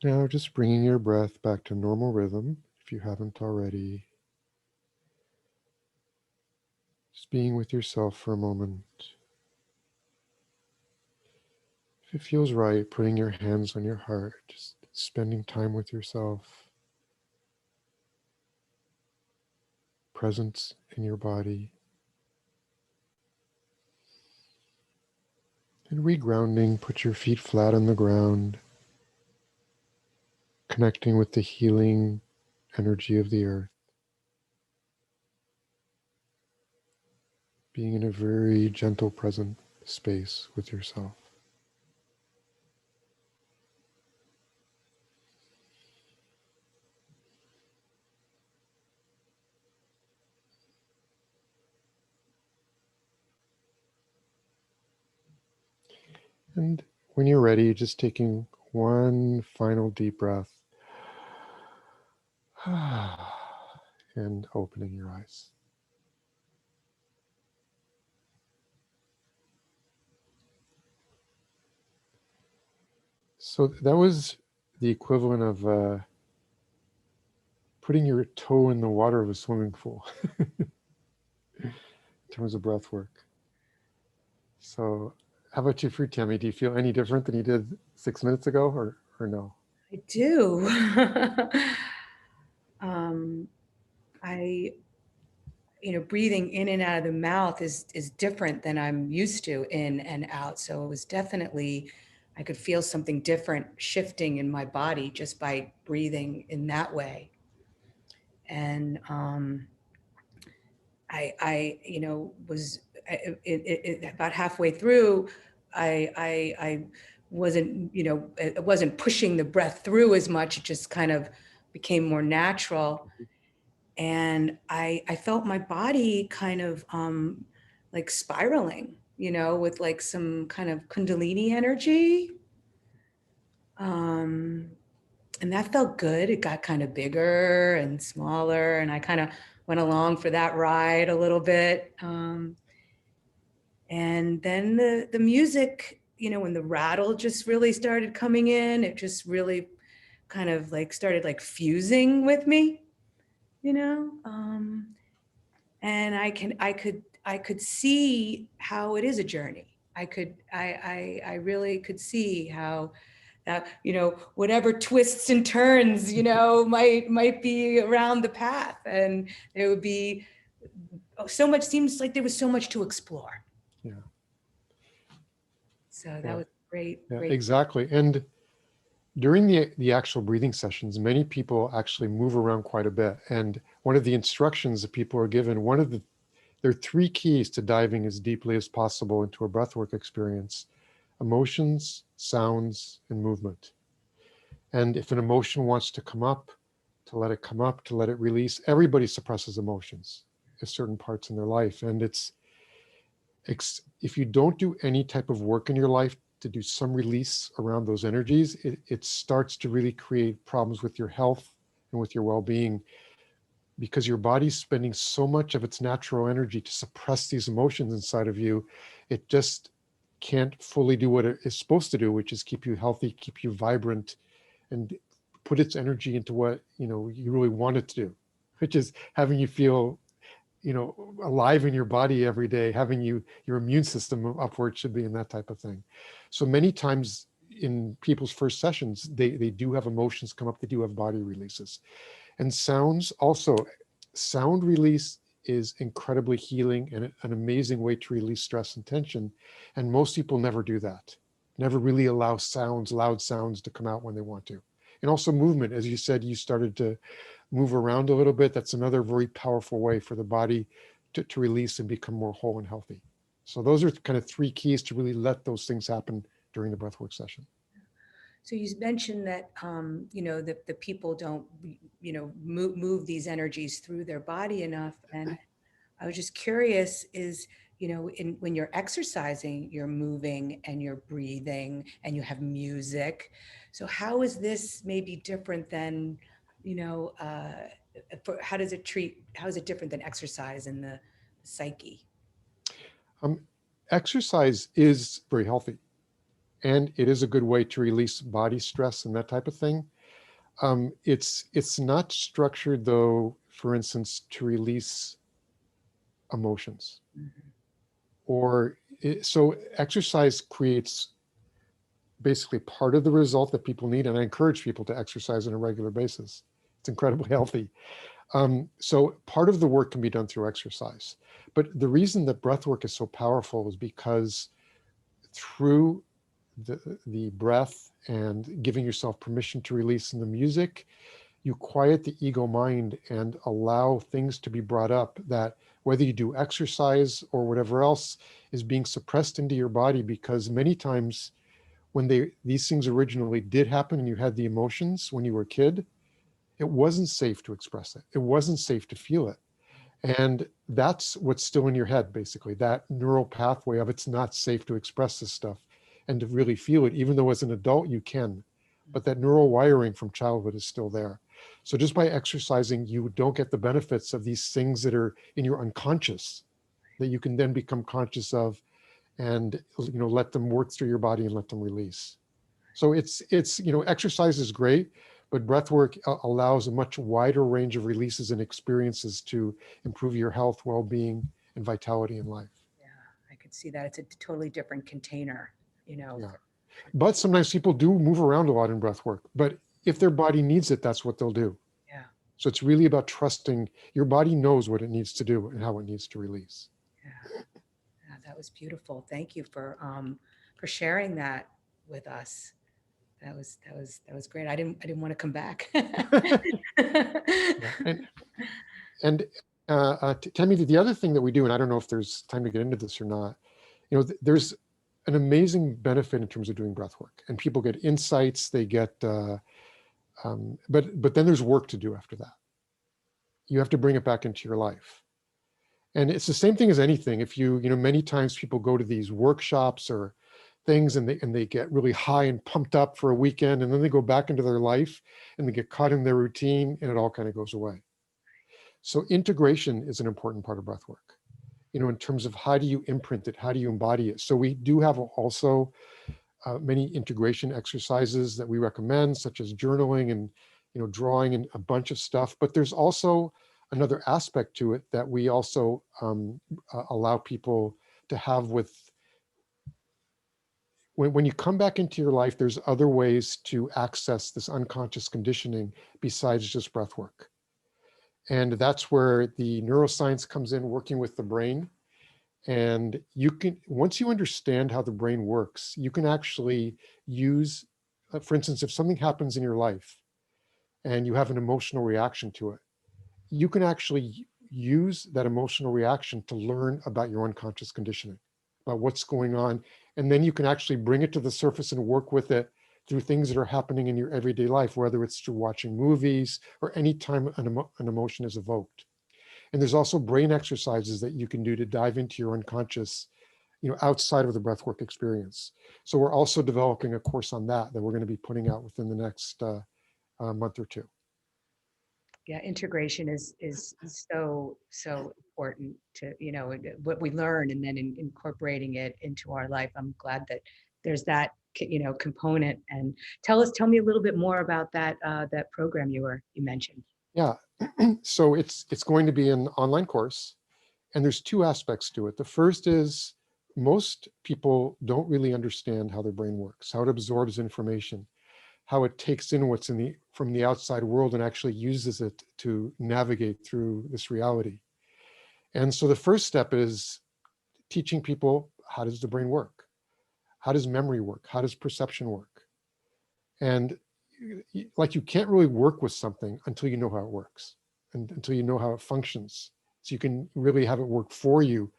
Now just bringing your breath back to normal rhythm, if you haven't already. Just being with yourself for a moment. If it feels right, putting your hands on your heart, just spending time with yourself, presence in your body, and regrounding, put your feet flat on the ground, connecting with the healing energy of the earth, being in a very gentle, present space with yourself. And when you're ready, just taking one final deep breath and opening your eyes. So that was the equivalent of putting your toe in the water of a swimming pool in terms of breath work. So how about you, for Tami? Do you feel any different than you did 6 minutes ago, or no? I do. um, I, breathing in and out of the mouth is different than I'm used to in and out. So it was definitely, I could feel something different shifting in my body just by breathing in that way. And was about halfway through, I wasn't, it wasn't pushing the breath through as much. It just kind of became more natural. And I felt my body kind of like spiraling, with like some kind of Kundalini energy. Um, and that felt good. It got kind of bigger and smaller, and I kind of went along for that ride a little bit. And then the music, when the rattle just really started coming in, it just really kind of like started like fusing with me, and I could see how it is a journey. I really could see how that, whatever twists and turns, might be around the path, and there would be so much, seems like there was so much to explore. Yeah. So that was great. Yeah, Great. exactly. And during the actual breathing sessions, many people actually move around quite a bit. And one of the instructions that people are given, there are 3 keys to diving as deeply as possible into a breathwork experience: emotions, sounds, and movement. And if an emotion wants to come up, to let it come up, to let it release. Everybody suppresses emotions at certain parts in their life. And if you don't do any type of work in your life to do some release around those energies, it starts to really create problems with your health and with your well-being, because your body's spending so much of its natural energy to suppress these emotions inside of you. It just can't fully do what it is supposed to do, which is keep you healthy, keep you vibrant, and put its energy into what you really want it to do, which is having you feel alive in your body every day, having your immune system up where it should be, and that type of thing. So many times in people's first sessions, they do have emotions come up, they do have body releases. And sounds also, sound release is incredibly healing and an amazing way to release stress and tension. And most people never do that, never really allow loud sounds to come out when they want to. And also movement, as you said, you started to move around a little bit. That's another very powerful way for the body to release and become more whole and healthy. So those are kind of 3 keys to really let those things happen during the breathwork session. So you mentioned that, the people don't, move these energies through their body enough. And I was just curious, when you're exercising, you're moving and you're breathing and you have music. So how is this maybe different than, how is it different than exercise in the psyche? Um, Exercise is very healthy, and it is a good way to release body stress and that type of thing. It's not structured though, for instance, to release emotions Mhm. or so exercise creates basically part of the result that people need. And I encourage people to exercise on a regular basis. It's incredibly healthy. So part of the work can be done through exercise. But the reason that breath work is so powerful is because through the breath and giving yourself permission to release in the music, you quiet the ego mind and allow things to be brought up that whether you do exercise or whatever else is being suppressed into your body, because many times when these things originally did happen and you had the emotions when you were a kid, it wasn't safe to express it. It wasn't safe to feel it. And that's what's still in your head, basically, that neural pathway of it's not safe to express this stuff and to really feel it, even though as an adult you can. But that neural wiring from childhood is still there. So just by exercising, you don't get the benefits of these things that are in your unconscious that you can then become conscious of and let them work through your body and let them release. So it's exercise is great, but breath work allows a much wider range of releases and experiences to improve your health, well-being, and vitality in life. Yeah, I could see that. It's a totally different container, Yeah. for But sometimes people do move around a lot in breath work, but if their body needs it, that's what they'll do. yeah, So it's really about trusting your body knows what it needs to do and how it needs to release. yeah, yeah. That was beautiful. Thank you for sharing that with us. That was great. I didn't want to come back. Yeah. And tell me the other thing that we do, and I don't know if there's time to get into this or not. There's an amazing benefit in terms of doing breath work, and people get insights. They get, but then there's work to do after that. You have to bring it back into your life, and it's the same thing as anything. If many times people go to these workshops or things, and they get really high and pumped up for a weekend, and then they go back into their life, and they get caught in their routine, and it all kind of goes away. So integration is an important part of breath work, in terms of how do you imprint it, how do you embody it. So we do have also many integration exercises that we recommend, such as journaling and drawing and a bunch of stuff. But there's also another aspect to it that we also allow people to have with when you come back into your life. There's other ways to access this unconscious conditioning besides just breath work. And that's where the neuroscience comes in, working with the brain. And you can, once you understand how the brain works, you can actually use, for instance, if something happens in your life and you have an emotional reaction to it, you can actually use that emotional reaction to learn about your unconscious conditioning, about what's going on. And then you can actually bring it to the surface and work with it through things that are happening in your everyday life, whether it's through watching movies or any time an emotion is evoked. And there's also brain exercises that you can do to dive into your unconscious, outside of the breathwork experience. So we're also developing a course on that we're going to be putting out within the next month or two. Yeah, integration is so important to what we learn and then incorporating it into our life. I'm glad that there's that component. And tell me a little bit more about that program you mentioned. Yeah. So it's going to be an online course, and there's two aspects to it. The first is most people don't really understand how their brain works, how it absorbs information, how it takes in what's from the outside world and actually uses it to navigate through this reality. And so the first step is teaching people, how does the brain work? How does memory work? How does perception work? And like you can't really work with something until you know how it works and until you know how it functions. So you can really have it work for you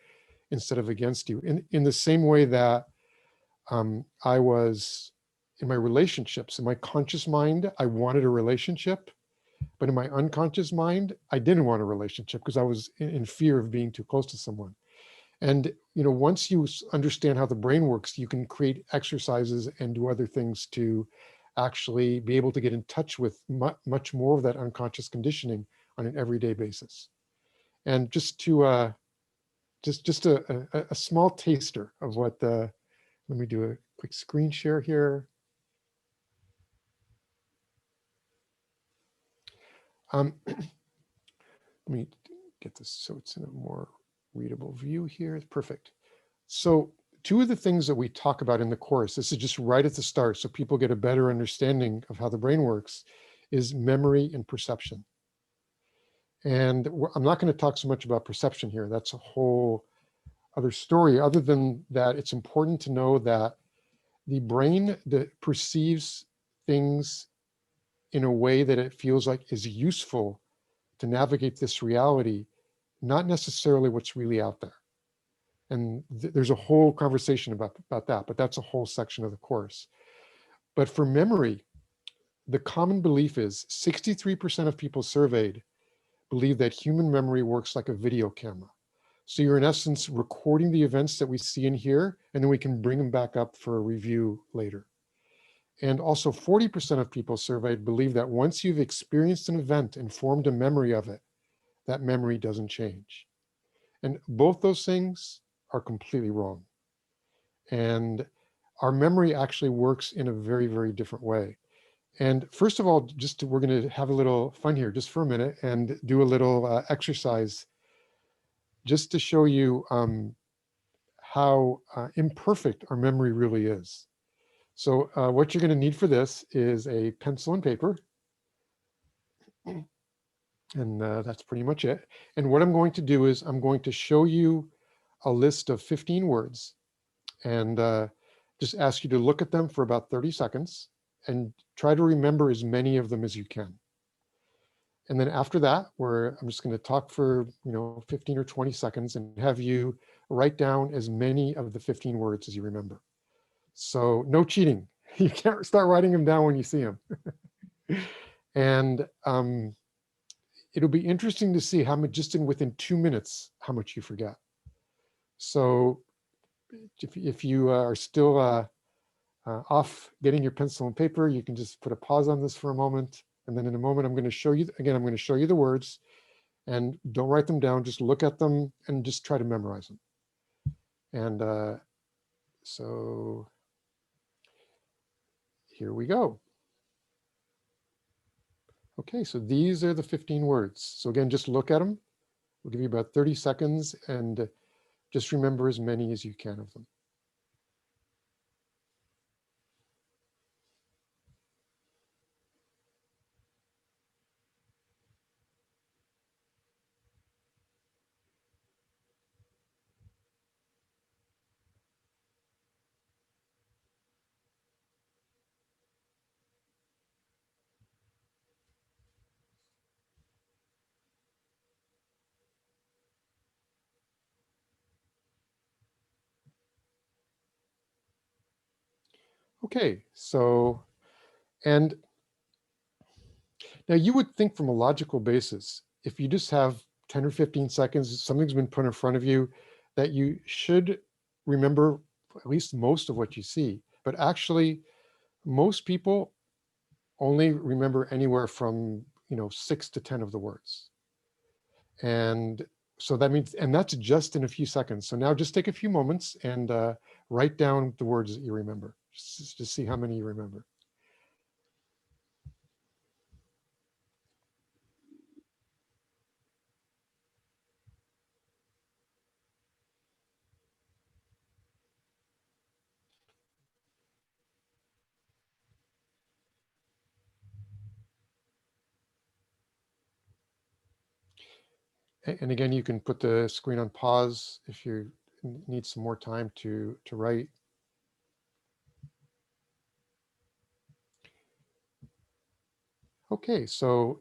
instead of against you. In the same way that I was in my relationships, in my conscious mind, I wanted a relationship, but in my unconscious mind, I didn't want a relationship because I was in fear of being too close to someone. And once you understand how the brain works, you can create exercises and do other things to actually be able to get in touch with much more of that unconscious conditioning on an everyday basis. And just to just a small taster of what the, let me do a quick screen share here. Let me get this so it's in a more readable view here. Perfect. So two of the things that we talk about in the course, this is just right at the start so people get a better understanding of how the brain works, is memory and perception. And I'm not going to talk so much about perception here. That's a whole other story. Other than that, it's important to know that the brain that perceives things in a way that it feels like is useful to navigate this reality, not necessarily what's really out there. And there's a whole conversation about that, but that's a whole section of the course. But for memory, the common belief is 63% of people surveyed believe that human memory works like a video camera. So you're in essence recording the events that we see in here, and then we can bring them back up for a review later. And also 40% of people surveyed believe that once you've experienced an event and formed a memory of it, that memory doesn't change. And both those things are completely wrong. And our memory actually works in a very, very different way. And first of all, we're going to have a little fun here just for a minute and do a little exercise just to show you how imperfect our memory really is. So what you're going to need for this is a pencil and paper. And that's pretty much it. And what I'm going to do is I'm going to show you a list of 15 words and just ask you to look at them for about 30 seconds and try to remember as many of them as you can. And then after that, I'm just going to talk for 15 or 20 seconds and have you write down as many of the 15 words as you remember. So no cheating. You can't start writing them down when you see them. And it'll be interesting to see how much, just within 2 minutes, how much you forget. So if you are still off getting your pencil and paper, you can just put a pause on this for a moment. And then in a moment, I'm going to show you, again, I'm going to show you the words, and don't write them down, just look at them and just try to memorize them. And so here we go. Okay, so these are the 15 words. So again, just look at them. We'll give you about 30 seconds and just remember as many as you can of them. Okay, so, and now you would think from a logical basis, if you just have 10 or 15 seconds, something's been put in front of you, that you should remember at least most of what you see. But actually, most people only remember anywhere from 6 to 10 of the words. And so that means, and that's just in a few seconds. So now just take a few moments and write down the words that you remember, just to see how many you remember. And again, you can put the screen on pause if you need some more time to write. Okay, so,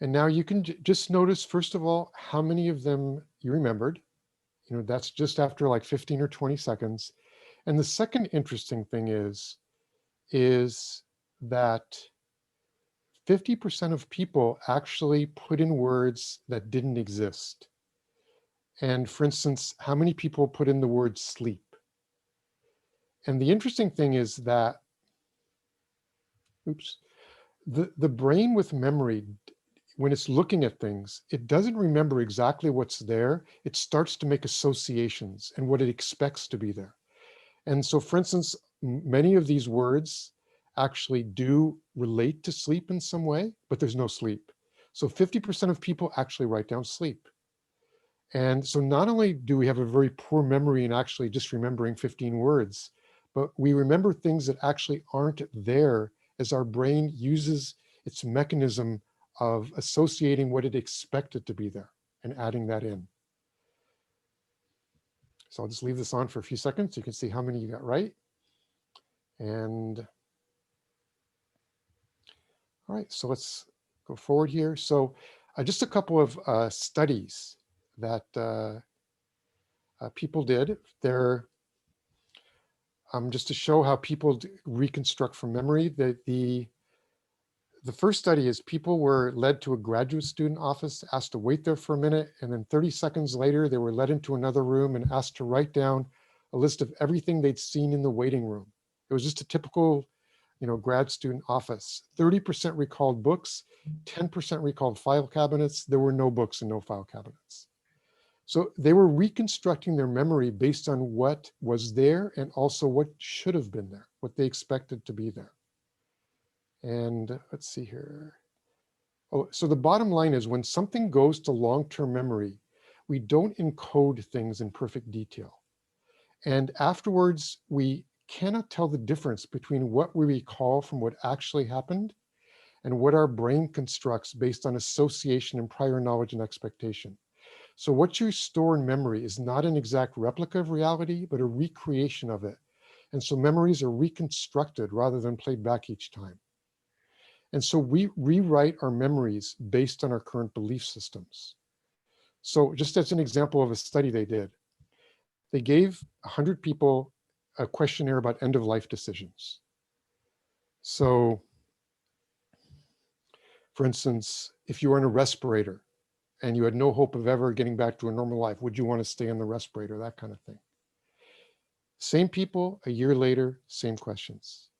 and now you can just notice, first of all, how many of them you remembered. That's just after like 15 or 20 seconds. And the second interesting thing is that 50% of people actually put in words that didn't exist. And for instance, how many people put in the word sleep? And the interesting thing is that, the brain with memory, when it's looking at things, it doesn't remember exactly what's there. It starts to make associations and what it expects to be there. And so, for instance, many of these words actually do relate to sleep in some way, but there's no sleep. So 50% of people actually write down sleep. And so not only do we have a very poor memory in actually just remembering 15 words, but we remember things that actually aren't there as our brain uses its mechanism of associating what it expected to be there and adding that in. So I'll just leave this on for a few seconds so you can see how many you got right. And all right, so let's go forward here. So just a couple of studies that people did. They're just to show how people reconstruct from memory. The first study is people were led to a graduate student office, asked to wait there for a minute, and then 30 seconds later, they were led into another room and asked to write down a list of everything they'd seen in the waiting room. It was just a typical, grad student office. 30% recalled books, 10% recalled file cabinets. There were no books and no file cabinets. So they were reconstructing their memory based on what was there and also what should have been there, what they expected to be there. And let's see here. Oh, so the bottom line is when something goes to long-term memory, we don't encode things in perfect detail. And afterwards, we cannot tell the difference between what we recall from what actually happened and what our brain constructs based on association and prior knowledge and expectation. So what you store in memory is not an exact replica of reality, but a recreation of it. And so memories are reconstructed rather than played back each time. And so we rewrite our memories based on our current belief systems. So just as an example of a study they did, they gave 100 people a questionnaire about end-of-life decisions. So for instance, if you were on a respirator and you had no hope of ever getting back to a normal life, would you want to stay on the respirator, that kind of thing. Same people, a year later, same questions.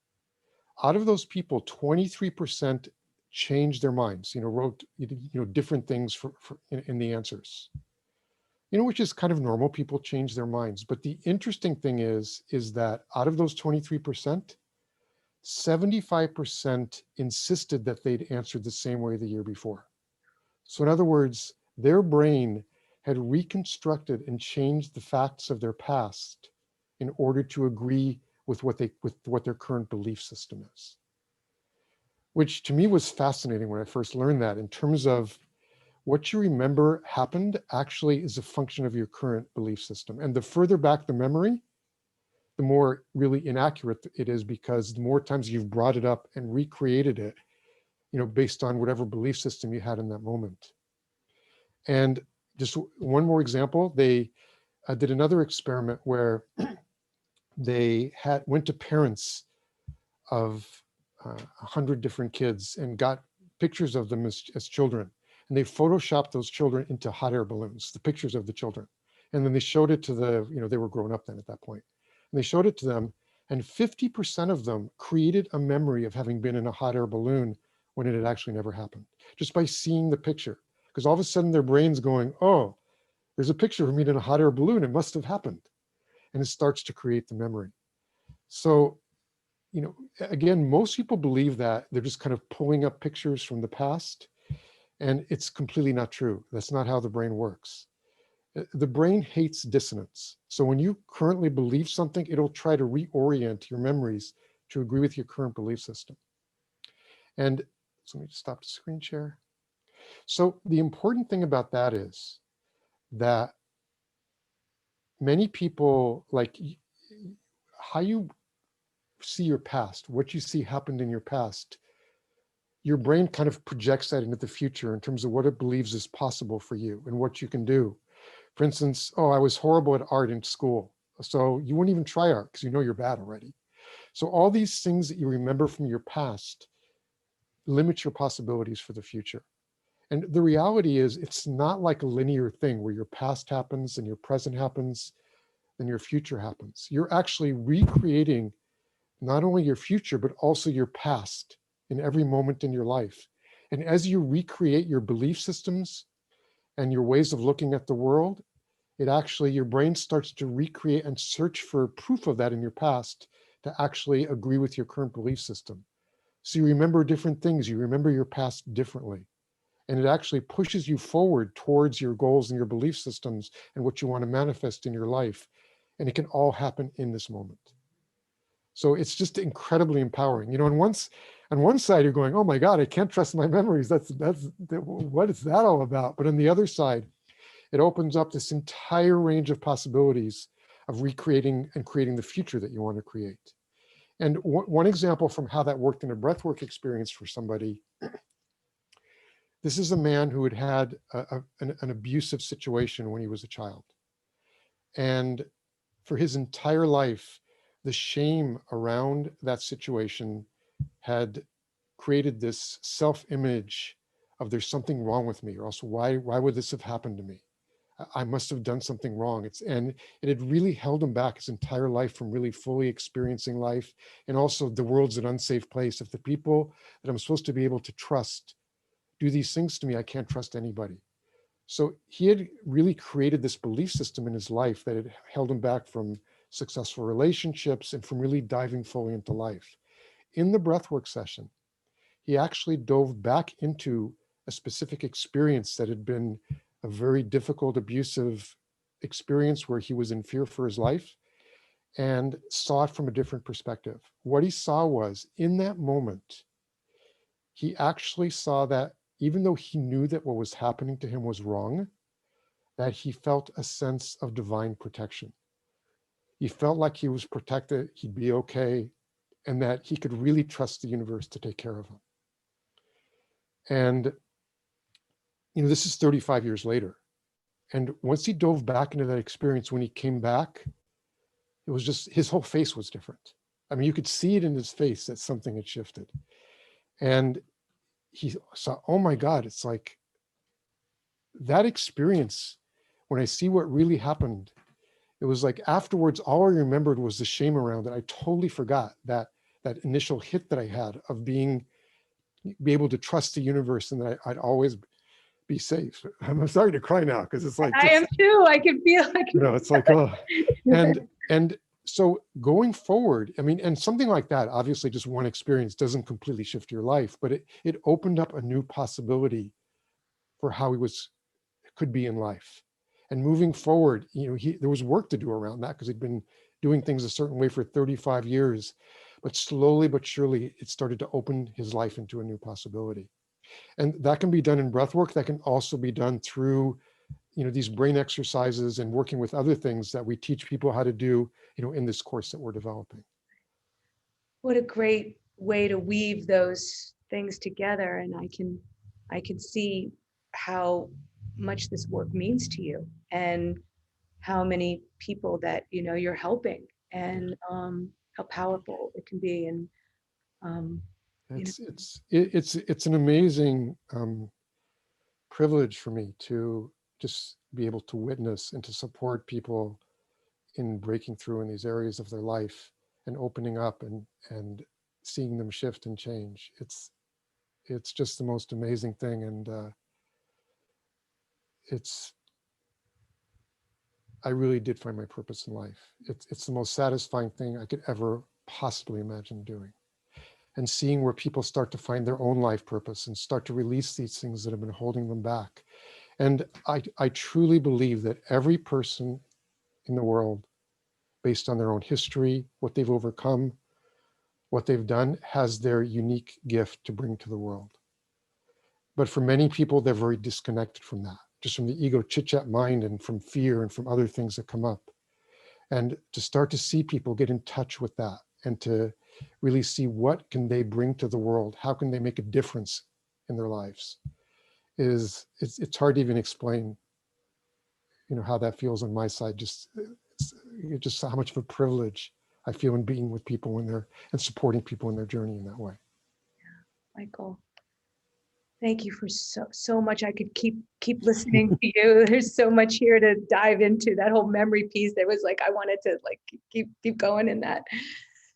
Out of those people, 23% changed their minds, wrote different things in the answers, which is kind of normal. People change their minds. But the interesting thing is that out of those 23%, 75% insisted that they'd answered the same way the year before. So in other words, their brain had reconstructed and changed the facts of their past in order to agree with what their current belief system is. Which to me was fascinating when I first learned that, in terms of what you remember happened actually is a function of your current belief system. And the further back the memory, the more really inaccurate it is, because the more times you've brought it up and recreated it, based on whatever belief system you had in that moment. And just one more example, they did another experiment where they went to parents of 100 different kids and got pictures of them as children. And they photoshopped those children into hot air balloons, the pictures of the children. And then they showed it to they were grown up then at that point. And they showed it to them, and 50% of them created a memory of having been in a hot air balloon when it had actually never happened, just by seeing the picture. Because all of a sudden their brain's going, oh, there's a picture of me in a hot air balloon, it must have happened. And it starts to create the memory. So, again, most people believe that they're just kind of pulling up pictures from the past, and it's completely not true. That's not how the brain works. The brain hates dissonance. So when you currently believe something, it'll try to reorient your memories to agree with your current belief system. And so let me just stop the screen share. So the important thing about that is that many people, like how you see your past, what you see happened in your past, your brain kind of projects that into the future in terms of what it believes is possible for you and what you can do. For instance, oh, I was horrible at art in school, so you wouldn't even try art because you know you're bad already. So all these things that you remember from your past limit your possibilities for the future. And the reality is, it's not like a linear thing where your past happens and your present happens and your future happens. You're actually recreating not only your future, but also your past in every moment in your life. And as you recreate your belief systems and your ways of looking at the world, it actually, your brain starts to recreate and search for proof of that in your past to actually agree with your current belief system. So you remember different things, you remember your past differently. And it actually pushes you forward towards your goals and your belief systems and what you want to manifest in your life. And it can all happen in this moment. So it's just incredibly empowering. You know, on one side you're going, oh my God, I can't trust my memories. What is that all about? But on the other side, it opens up this entire range of possibilities of recreating and creating the future that you want to create. And one example from how that worked in a breathwork experience for somebody, this is a man who had had an abusive situation when he was a child. And for his entire life, the shame around that situation had created this self-image of there's something wrong with me, or else why would this have happened to me? I must have done something wrong. And it had really held him back his entire life from really fully experiencing life. And also the world's an unsafe place. If the people that I'm supposed to be able to trust do these things to me, I can't trust anybody. So he had really created this belief system in his life that had held him back from successful relationships and from really diving fully into life. In the breathwork session, he actually dove back into a specific experience that had been a very difficult, abusive experience where he was in fear for his life, and saw it from a different perspective. What he saw was, in that moment, he actually saw that even though he knew that what was happening to him was wrong, that he felt a sense of divine protection. He felt like he was protected, he'd be okay, and that he could really trust the universe to take care of him. And, you know, this is 35 years later. And once he dove back into that experience, when he came back, it was just, his whole face was different. I mean, you could see it in his face that something had shifted. And he saw, oh my God, it's like that experience, when I see what really happened, it was like afterwards, all I remembered was the shame around it. I totally forgot that initial hit that I had of be able to trust the universe and that I'd always be safe. I'm sorry to cry now because it's like, I am too. I can feel you know, it's like, oh, and so going forward, I mean, and something like that, obviously just one experience doesn't completely shift your life, but it opened up a new possibility for how he could be in life. And moving forward, you know, there was work to do around that because he'd been doing things a certain way for 35 years, but slowly but surely it started to open his life into a new possibility. And that can be done in breath work. That can also be done through, you know, these brain exercises and working with other things that we teach people how to do, you know, in this course that we're developing. What a great way to weave those things together. And I can see how much this work means to you and how many people that, you know, you're helping, and how powerful it can be. And you know, It's an amazing privilege for me to just be able to witness and to support people in breaking through in these areas of their life and opening up and seeing them shift and change. It's just the most amazing thing. And I really did find my purpose in life. It's the most satisfying thing I could ever possibly imagine doing. And seeing where people start to find their own life purpose and start to release these things that have been holding them back. And I truly believe that every person in the world, based on their own history, what they've overcome, what they've done, has their unique gift to bring to the world. But for many people, they're very disconnected from that, just from the ego chit-chat mind and from fear and from other things that come up. And to start to see people get in touch with that and to really see what can they bring to the world, how can they make a difference in their lives, it's hard to even explain, you know, how that feels on my side. Just how much of a privilege I feel in being with people when they're, and supporting people in their journey in that way. Michael, thank you for so much. I could keep listening to you. There's so much here to dive into. That whole memory piece, that was like, I wanted to like keep going in that.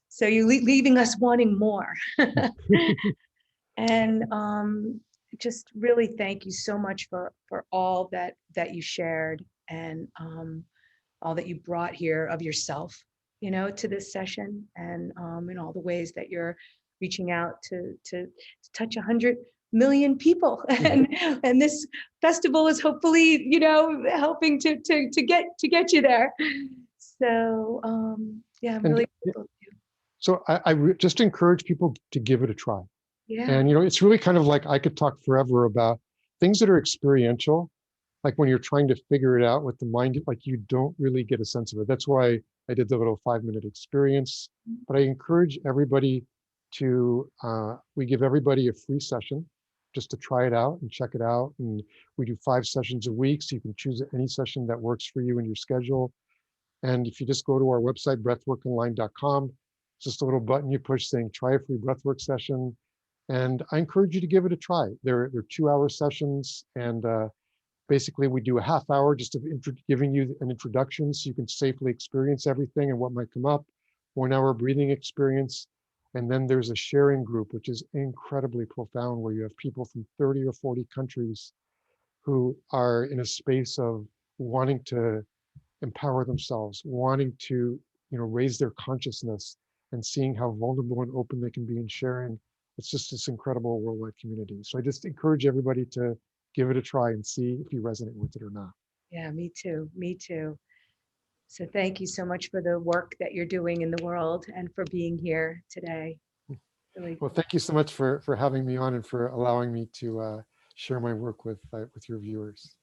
So you leaving us wanting more. And just really thank you so much for all that you shared, and all that you brought here of yourself, to this session, and in all the ways that you're reaching out to touch 100 million people. And this festival is hopefully, helping to get you there. So yeah, I'm And really grateful. so just encourage people to give it a try. Yeah. And, it's really kind of like, I could talk forever about things that are experiential, like when you're trying to figure it out with the mind, like you don't really get a sense of it. That's why I did the little 5-minute experience. But I encourage everybody to, we give everybody a free session just to try it out and check it out. And we do 5 sessions a week, so you can choose any session that works for you in your schedule. And if you just go to our website, breathworkonline.com, it's just a little button you push saying try a free breathwork session. And I encourage you to give it a try. They're 2-hour sessions, and basically we do a half hour just of giving you an introduction so you can safely experience everything and what might come up, 1 hour breathing experience. And then there's a sharing group, which is incredibly profound, where you have people from 30 or 40 countries who are in a space of wanting to empower themselves, wanting to, raise their consciousness, and seeing how vulnerable and open they can be in sharing. It's just this incredible worldwide community. So I just encourage everybody to give it a try and see if you resonate with it or not. Yeah, me too. Me too. So thank you so much for the work that you're doing in the world and for being here today. Really. Well, thank you so much for having me on and for allowing me to share my work with your viewers.